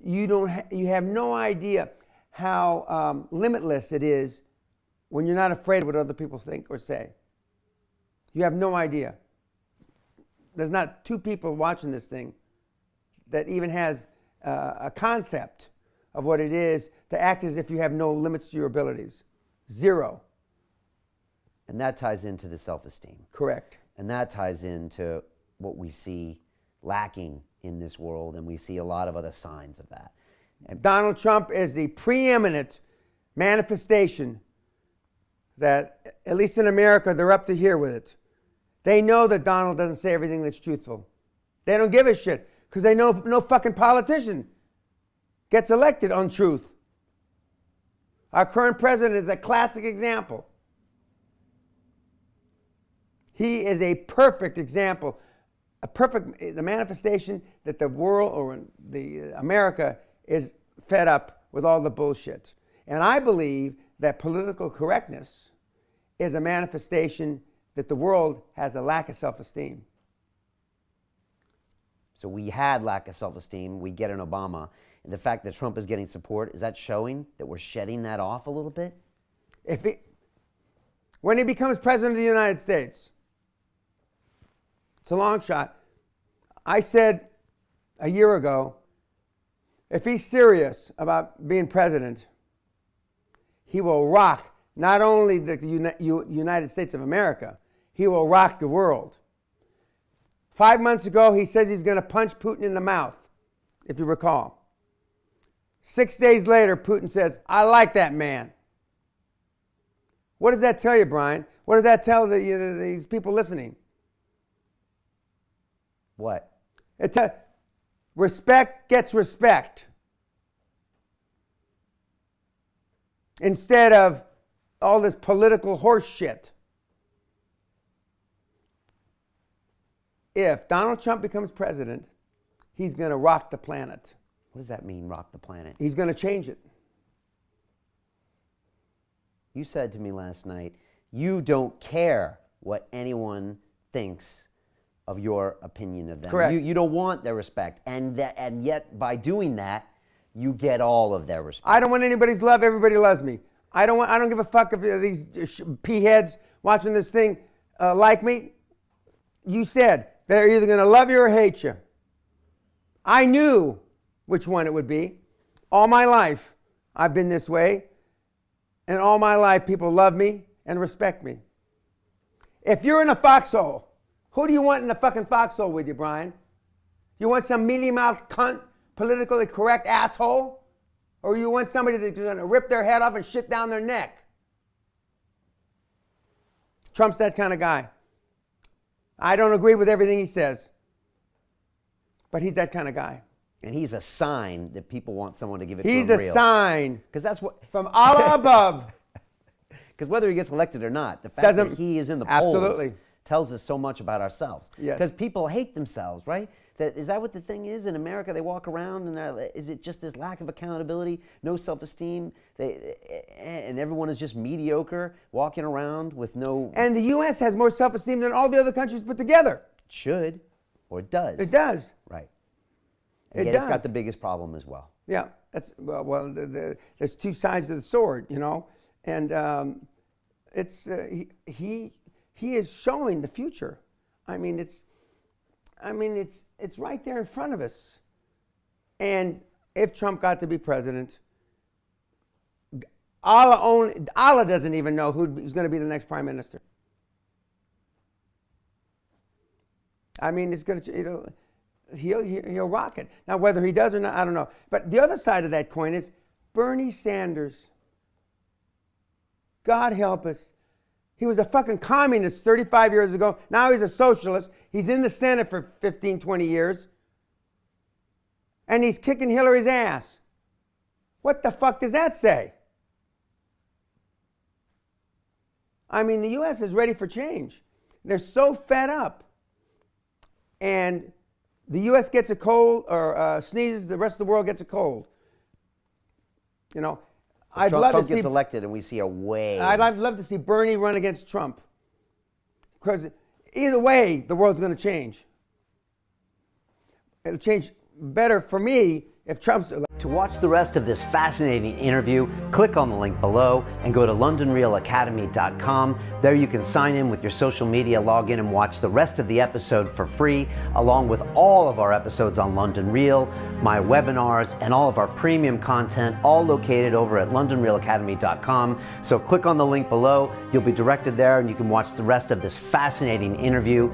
You have no idea how limitless it is when you're not afraid of what other people think or say. You have no idea. There's not two people watching this thing that even has a concept of what it is to act as if you have no limits to your abilities. Zero. And that ties into the self-esteem. Correct. And that ties into what we see lacking in this world, and we see a lot of other signs of that. And Donald Trump is the preeminent manifestation that, at least in America, they're up to here with it. They know that Donald doesn't say everything that's truthful. They don't give a shit because they know no fucking politician gets elected on truth. Our current president is a classic example. He is a perfect example, the manifestation that the world or the America is fed up with all the bullshit. And I believe that political correctness is a manifestation that the world has a lack of self-esteem. so we had lack of self-esteem. We get an Obama. And the fact that Trump is getting support, is that showing that we're shedding that off a little bit? When he becomes president of the United States, it's a long shot. I said a year ago, if he's serious about being president, he will rock not only the United States of America, he will rock the world. 5 months ago, he says he's going to punch Putin in the mouth, if you recall. 6 days later, Putin says, I like that man. What does that tell you, Brian? What does that tell these people listening? What? Respect gets respect. Instead of all this political horse shit. If Donald Trump becomes president, he's going to rock the planet. What does that mean, rock the planet? He's going to change it. You said to me last night, you don't care what anyone thinks of your opinion of them. Correct. You don't want their respect. And yet, by doing that, you get all of their respect. I don't want anybody's love. Everybody loves me. I don't give a fuck if these p-heads watching this thing like me. You said they're either going to love you or hate you. I knew which one it would be. All my life, I've been this way. And all my life, people love me and respect me. If you're in a foxhole, who do you want in the fucking foxhole with you, Brian? You want some mealy-mouthed cunt, politically correct asshole? Or you want somebody that's going to rip their head off and shit down their neck? Trump's that kind of guy. I don't agree with everything he says, but he's that kind of guy. And he's a sign that people want someone to give it to He's him a real. sign Because that's what from Allah above. Because whether he gets elected or not, the fact that he is in the polls Absolutely. tells us so much about ourselves. Yes. Because people hate themselves, right? Is that what the thing is in America? They walk around and is it just this lack of accountability, no self-esteem, and everyone is just mediocre, walking around with no... And the U.S. has more self-esteem than all the other countries put together. It should, or it does. It does. Right. And It yet does. it's got the biggest problem as well. Yeah, that's there's two sides of the sword, you know, and he is showing the future. I mean, it's right there in front of us. And if Trump got to be president, Allah doesn't even know who's going to be the next prime minister. I mean, it's going to, he'll rock it. Now, whether he does or not, I don't know. But the other side of that coin is Bernie Sanders. God help us. He was a fucking communist 35 years ago. Now he's a socialist. He's in the Senate for 15, 20 years. And he's kicking Hillary's ass. What the fuck does that say? I mean, the U.S. is ready for change. They're so fed up. And the U.S. gets a cold or sneezes, the rest of the world gets a cold. You know, Trump gets elected and we see a wave. I'd love to see Bernie run against Trump. Because either way, the world's going to change. It'll change better for me if Trump's To watch the rest of this fascinating interview, click on the link below and go to londonrealacademy.com. There you can sign in with your social media login and watch the rest of the episode for free, along with all of our episodes on London Real, my webinars, and all of our premium content, all located over at londonrealacademy.com. So click on the link below, you'll be directed there and you can watch the rest of this fascinating interview.